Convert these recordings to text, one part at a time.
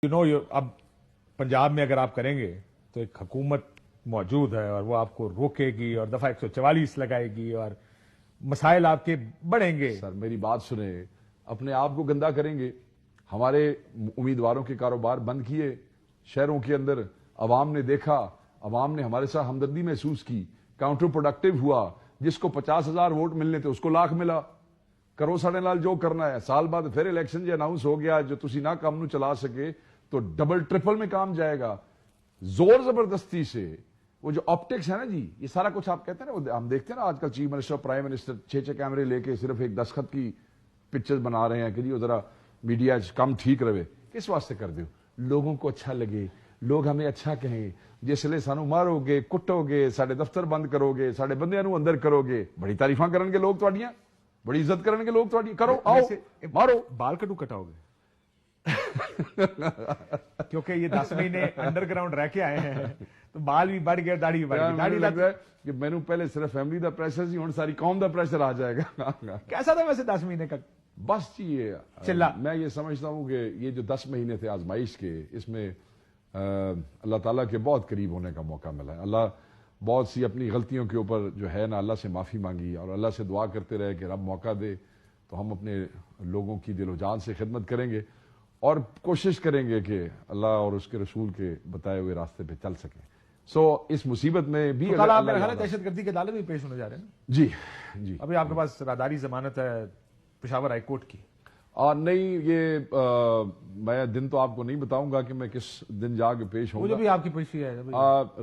اب پنجاب میں اگر آپ کریں گے تو ایک حکومت موجود ہے اور وہ آپ کو روکے گی اور دفعہ 144 لگائے گی اور مسائل آپ کے بڑھیں گے. سر میری بات سنیں, اپنے آپ کو گندا کریں گے. ہمارے امیدواروں کے کاروبار بند کیے شہروں کے اندر, عوام نے دیکھا, عوام نے ہمارے ساتھ ہمدردی محسوس کی, کاؤنٹر پروڈکٹیو ہوا. جس کو 50,000 ووٹ ملنے تھے اس کو لاکھ ملا. کرو ساڑھے نال جو کرنا ہے. سال بعد پھر الیکشن جو اناؤنس ہو گیا, جو تسی نہ کام نو چلا سکے تو ڈبل ٹرپل میں کام جائے گا. زور زبردستی سے وہ جو آپٹکس ہے نا جی, یہ سارا کچھ آپ کہتے ہیں نا, ہم دیکھتے ہیں نا آج کل چیف منسٹر پرائم منسٹر 6 کیمرے لے کے صرف ایک دستخط کی پکچر بنا رہے ہیں کہ جی وہ ذرا میڈیا کم ٹھیک رہے. کس واسطے کر دیو؟ لوگوں کو اچھا لگے, لوگ ہمیں اچھا کہیں. جس لئے سانو مارو گے, کٹو گے, ساڑھے دفتر بند کرو گے, ساڑھے بندیاں نو اندر کرو گے, بڑی تعریفاں کرن کے لوگ تواڈیاں, بڑی عزت کرن کے لوگ تواڈی. کرو, آؤ مارو. بال کٹو کٹاؤ گے کیونکہ یہ 10 مہینے انڈر گراؤنڈ رہ کے آئے ہیں تو بال بھی بڑھ گئے, داڑھی بھی بڑھ گئی. داڑھی لگتا ہے کہ میں نے پہلے صرف فیملی دا پریشر سی, ہن ساری قوم دا پریشر آ جائے گا. کیسا تھا ویسے 10 مہینے کا؟ بس جی یہ چلا, میں یہ سمجھتا ہوں کہ یہ جو 10 مہینے تھے آزمائش کے, اس میں اللہ تعالیٰ کے بہت قریب ہونے کا موقع ملا ہے. اللہ بہت سی اپنی غلطیوں کے اوپر جو ہے نا اللہ سے معافی مانگی اور اللہ سے دعا کرتے رہے کہ رب موقع دے تو ہم اپنے لوگوں کی دل و جان سے خدمت کریں گے اور کوشش کریں گے کہ اللہ اور اس کے رسول کے بتائے ہوئے راستے پہ چل سکیں. اس مصیبت میں بھی دہشت گردی کے عدالت میں پیش ہونے جا رہے ہیں نا جی جی. ابھی آپ کے پاس راداری ضمانت ہے پشاور ہائی کورٹ کی. نہیں, یہ میں دن تو آپ کو نہیں بتاؤں گا کہ میں کس دن جا کے پیش ہوں گا. وہ جو بھی آپ کی پیشی ہے,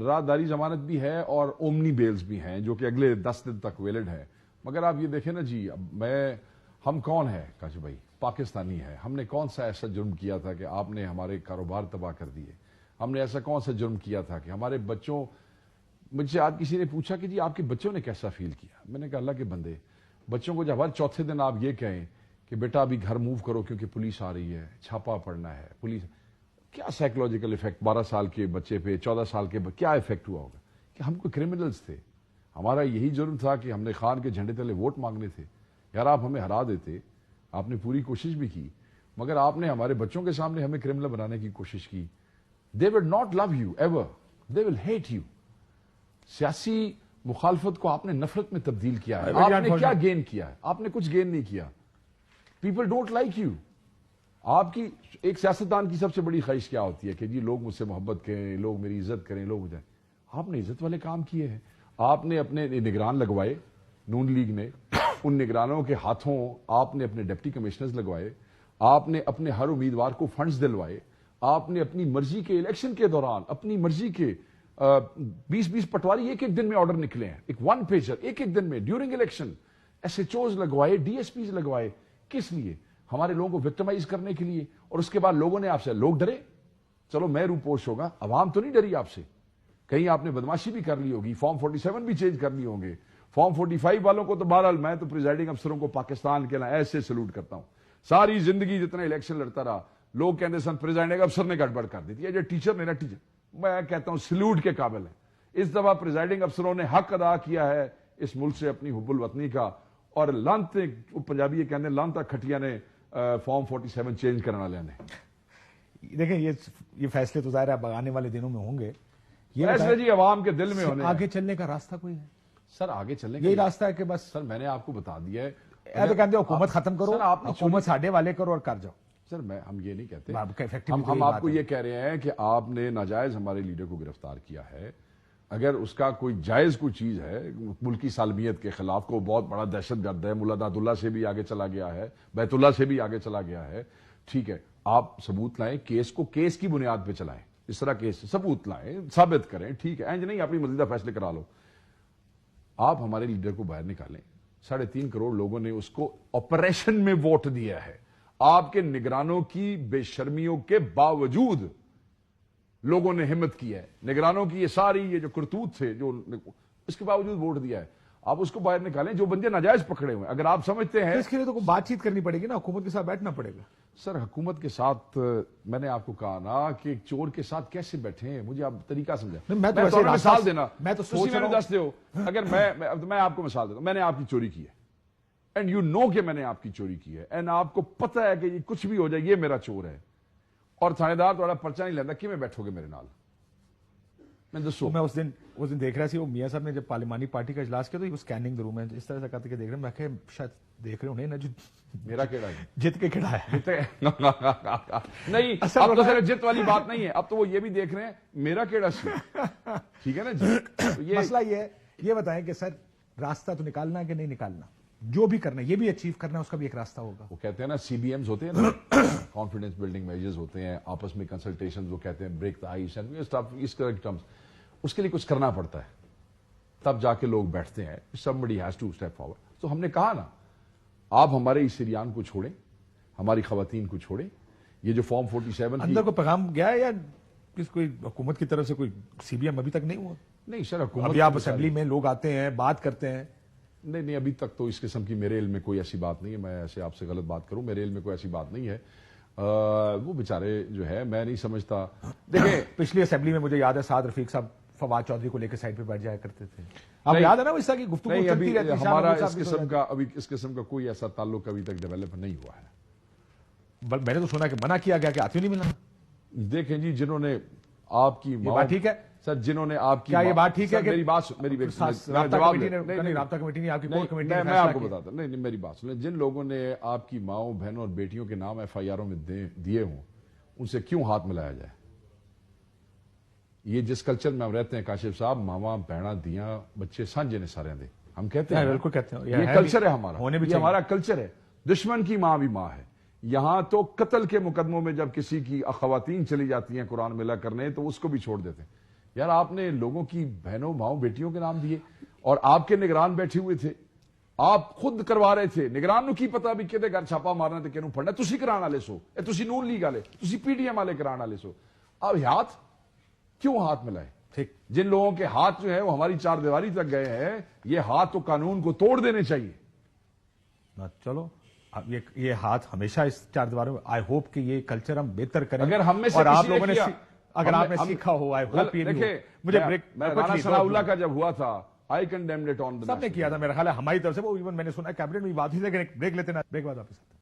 راداری ضمانت بھی ہے اور اومنی بیلز بھی ہیں جو کہ اگلے 10 دن تک ویلڈ ہے. مگر آپ یہ دیکھیں نا جی, ہم کون ہیں کاش بھائی؟ پاکستانی ہے. ہم نے کون سا ایسا جرم کیا تھا کہ آپ نے ہمارے کاروبار تباہ کر دیے؟ ہم نے ایسا کون سا جرم کیا تھا کہ ہمارے بچوں, مجھ سے آج کسی نے پوچھا کہ جی آپ کے بچوں نے کیسا فیل کیا؟ میں نے کہا اللہ کے بندے, بچوں کو جب ہر چوتھے دن آپ یہ کہیں کہ بیٹا ابھی گھر موو کرو کیونکہ پولیس آ رہی ہے, چھاپا پڑنا ہے, پولیس, کیا سائیکولوجیکل ایفیکٹ 12 سال کے بچے پہ, 14 سال کے کیا ایفیکٹ ہوا ہوگا؟ کہ ہم کوئی کرمنلز تھے؟ ہمارا یہی جرم تھا کہ ہم نے خان کے جھنڈے تلے ووٹ مانگنے تھے. یار آپ ہمیں ہرا دیتے, آپ نے پوری کوشش بھی کی, مگر آپ نے ہمارے بچوں کے سامنے ہمیں کرمنل بنانے کی کوشش کی. They will not love you ever. They will hate you. سیاسی مخالفت کو آپ نے نفرت میں تبدیل کیا ہے. آپ نے کیا گین کیا ہے؟ آپ نے کچھ گین نہیں کیا. People don't like you. آپ کی ایک سیاستدان کی سب سے بڑی خواہش کیا ہوتی ہے کہ جی لوگ مجھ سے محبت کریں, لوگ میری عزت کریں, لوگ مجھے. آپ نے عزت والے کام کیے ہیں. آپ نے اپنے نگران لگوائے, نون لیگ نے, ان نگرانوں کے ہاتھوں آپ نے اپنے ڈپٹی کمشنرز لگوائے, آپ نے اپنے ہر امیدوار کو فنڈز دلوائے, آپ نے اپنی مرضی کے الیکشن کے دوران اپنی مرضی کے 20 پٹواری ایک دن میں آرڈر نکلے ہیں, ایک 1 پیجر ایک دن میں ڈیورنگ الیکشن, SHOs لگوائے, DSPs لگوائے. کس لیے؟ ہمارے لوگوں کو وکٹمائز کرنے کے لیے. اور اس کے بعد لوگوں نے آپ سے, لوگ ڈرے, چلو میں روپوش ہوگا, عوام تو نہیں ڈری آپ سے. کہیں آپ نے بدماشی بھی کر لی ہوگی, فارم 47 بھی چینج کر لی ہوں گے. فارم 45 والوں کو تو بہرحال میں تو پریزائڈنگ افسروں کو پاکستان کے ایسے سلوٹ کرتا ہوں. ساری زندگی جتنے الیکشن لڑتا رہا, لوگ کہتے سن پریزائڈنگ افسر نے گڑبڑ کر دی تھی, جو ٹیچر نے نا ٹیچر, میں کہتا ہوں سلوٹ کے قابل ہے. اس دفعہ پریزائڈنگ افسروں نے حق ادا کیا ہے اس ملک سے اپنی حب الوطنی کا, اور لانت پنجابی یہ کہتے ہیں لانتا کھٹیا نے فارم 47 چینج کرنے والے نے. دیکھیں یہ فیصلے تو ظاہر ہے آنے والے دنوں میں ہوں گے. یہ فیصلے جی عوام کے دل میں ہونے. آگے چلنے کا راستہ کوئی ہے سر؟ آگے چلنے کا یہی راستہ ہے کہ بس سر میں نے آپ کو بتا دیا ہے. تو کہتے حکومت ختم کرو, حکومت ساڈے والے کرو اور کر جاؤ. سر ہم یہ نہیں کہتے, ہم آپ کو یہ کہہ رہے ہیں کہ آپ نے ناجائز ہمارے لیڈر کو گرفتار کیا ہے. اگر اس کا کوئی جائز کوئی چیز ہے ملکی سالمیت کے خلاف, کو بہت بڑا دہشت گرد ہے, ملا داد اللہ سے بھی آگے چلا گیا ہے, بیت اللہ سے بھی آگے چلا گیا ہے, ٹھیک ہے, آپ ثبوت لائیں, کیس کو کیس کی بنیاد پہ چلائیں, اس طرح کیس ثبوت لائیں, ثابت کریں, ٹھیک ہے, اینج نہیں اپنی مزیدہ فیصلے کرا لو. آپ ہمارے لیڈر کو باہر نکالیں. 3.5 کروڑ لوگوں نے اس کو آپریشن میں ووٹ دیا ہے. آپ کے نگرانوں کی بے شرمیوں کے باوجود لوگوں نے ہمت کی ہے, نگرانوں کی یہ ساری یہ جو کرتوت تھے جو اس کے باوجود ووٹ دیا ہے. آپ اس کو باہر نکالیں. جو بندے ناجائز پکڑے ہوئے, اگر آپ سمجھتے ہیں اس کے لیے تو بات چیت کرنی پڑے گی نا, حکومت کے ساتھ بیٹھنا پڑے گا. سر حکومت کے ساتھ میں نے آپ کو کہا نا کہ ایک چور کے ساتھ کیسے بیٹھے ہیں, مجھے آپ طریقہ سمجھا. میں تو مثال دینا, میں تو سوچ رہا ہوں, دس دو, اگر میں آپ کو مثال دیتا ہوں, میں نے آپ کی چوری کی ہے اینڈ یو نو کہ میں نے آپ کی چوری کی ہے, اینڈ آپ کو پتہ ہے کہ یہ کچھ بھی ہو جائے یہ میرا چور ہے, اور تھانےدار تھوڑا پرچہ نہیں لینا کہ میں بیٹھو گے میرے نال میں دسو میں اس دن دیکھ رہا سی وہ میاں صاحب نے جب پارلیمانی پارٹی کا اجلاس کیا تو وہ اسکیننگ دا روم ہے اس طرح سے کرتے کہ دیکھ رہے ہیں میں کہ شاید دیکھ رہے ہونے نا جو میرا کیڑا ہے جت کے کھڑا ہے نہیں اب تو صرف جت والی بات نہیں ہے اب تو وہ یہ بھی دیکھ رہے ہیں میرا کیڑا سی ٹھیک ہے نا جی مسئلہ یہ ہے یہ بتائیں کہ سر راستہ تو نکالنا ہے کہ نہیں نکالنا جو بھی کرنا ہے یہ بھی اچیو کرنا ہے اس کا بھی ایک راستہ ہوگا وہ کہتے ہیں نا سی بی ایمز ہوتے ہیں نا کانفیڈنس بلڈنگ میجرز ہوتے ہیں آپس میں کنسلٹیشن وہ کہتے ہیں بریک دا آئس اینڈ اس طرح کے ٹرمز اس کے لیے کچھ کرنا پڑتا ہے تب جا کے لوگ بیٹھتے ہیں somebody has to step forward تو ہم نے کہا نا آپ ہمارے اس سریان کو چھوڑیں ہماری خواتین کو چھوڑیں یہ جو فارم 47 اندر کو پیغام گیا ہے یا کس کوئی حکومت کی طرف سے کوئی سی بی ایم ابھی تک نہیں ہوا نہیں سر حکومت ابھی آپ اسمبلی میں لوگ آتے ہیں بات کرتے ہیں نہیں ابھی تک تو اس قسم کی میرے علم میں کوئی ایسی بات نہیں ہے میں ایسے آپ سے غلط بات کروں میرے علم میں کوئی ایسی بات نہیں ہے وہ بیچارے جو ہے میں نہیں سمجھتا دیکھیں پچھلی اسمبلی میں مجھے یاد ہے سعد رفیق صاحب فواد چودھری کو لے کے سائڈ پہ بیٹھ جایا کرتے تھے آپ یاد ہے نا اس طرح کی گفتگو نہیں چلتی ابھی رہتی ہے ہمارا اس قسم کا کوئی ایسا تعلق ابھی تک ڈیولپ نہیں ہوا ہے میں نے تو سنا کہ منع کیا گیا کہ آتے نہیں ملنا دیکھیں جی جنہوں نے آپ کی یہ بات ٹھیک ہے سر جنہوں نے آپ کی کیا یہ بات ٹھیک ہے کہ میری بات میری رابطہ کمیٹی نے آپ کی کور کمیٹی میں آپ کو بتاتا نہیں میری بات سنیں جن لوگوں نے آپ کی ماؤں بہنوں اور بیٹیوں کے نام ایف آئی آروں میں دیے ہوں ان سے کیوں ہاتھ ملایا جائے یہ جس کلچر میں ہم رہتے ہیں کاشف صاحب ماما بہنا دیاں بچے سانجے نے سارے دے ہم کہتے ہیں بالکل کہتے ہیں یہ کلچر ہے ہمارا یہ ہمارا کلچر ہے دشمن کی ماں بھی ماں ہے یہاں تو قتل کے مقدموں میں جب کسی کی خواتین چلی جاتی ہیں قرآن ملا کرنے تو اس کو بھی چھوڑ دیتے ہیں یار آپ نے لوگوں کی بہنوں ماؤں بیٹیوں کے نام دیے اور آپ کے نگران بیٹھے ہوئے تھے آپ خود کروا رہے تھے نگران نو کی پتا بھی کہ گھر چھاپا مارنا تے کینوں پڑنا تسی کران والے سو اے تسی نون لیگ والے تسی پی ڈی ایم والے کران والے سو اب ہاتھ کیوں ہاتھ ملائے ٹھیک جن لوگوں کے ہاتھ جو ہے وہ ہماری چار دیواری تک گئے ہیں یہ ہاتھ تو قانون کو توڑ دینے چاہیے چلو یہ ہاتھ ہمیشہ اس چار دیواروں میں آئی ہوپ کہ یہ کلچر ہم بہتر کریں اگر ہم میں سے اور آپ کسی نے لوگوں نے کیا اگر آپ نے سیکھا ہو آئی ہوپ یہ دیکھیں مجھے رانا ثناء اللہ کا جب ہوا تھا آئی کنڈیمڈ اٹ آن سب نے کیا تھا میرا خیال ہے ہماری طرف سے وہ ایون میں نے سنا کیبنٹ میں بات ہوئی لیکن بریک لیتے نا بریک بعد واپس